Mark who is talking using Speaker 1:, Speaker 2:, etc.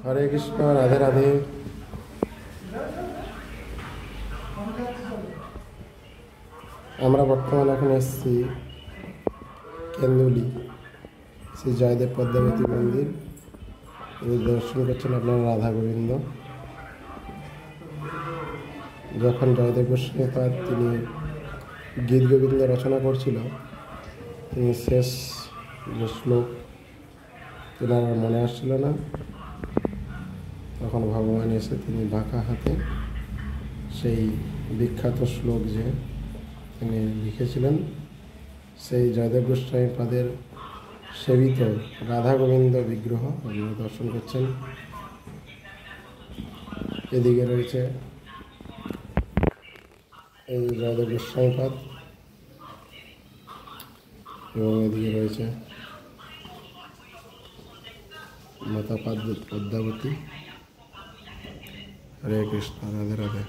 Speaker 1: হরে কৃষ্ণ, রাধে রাধে। আমরা বর্তমানে এখন এসেছি কেন্দুলি শ্রী জয়দেব পদ্মাবতী মন্দির। দর্শন করছেন আপনারা রাধা গোবিন্দ। যখন জয়দেব গোস্বামীপাদ তিনি গীত গোবিন্দ রচনা করছিল, তিনি শেষ যে শ্লোক তেনার মনে আসছিল না, তখন ভগবান এসে তিনি বাঁকা হাতে সেই বিখ্যাত শ্লোক যে তিনি লিখেছিলেন, সেই জয়দেব গোস্বামীপাদের সেবিত রাধা গোবিন্দ বিগ্রহ আপনারা দর্শন করছেন। এদিকে রয়েছে এই জয়দেব গোস্বামীপাদ এবং এদিকে রয়েছে মাতা পদ্মাবতী। হরে কৃষ্ণ, রাধে রাধে।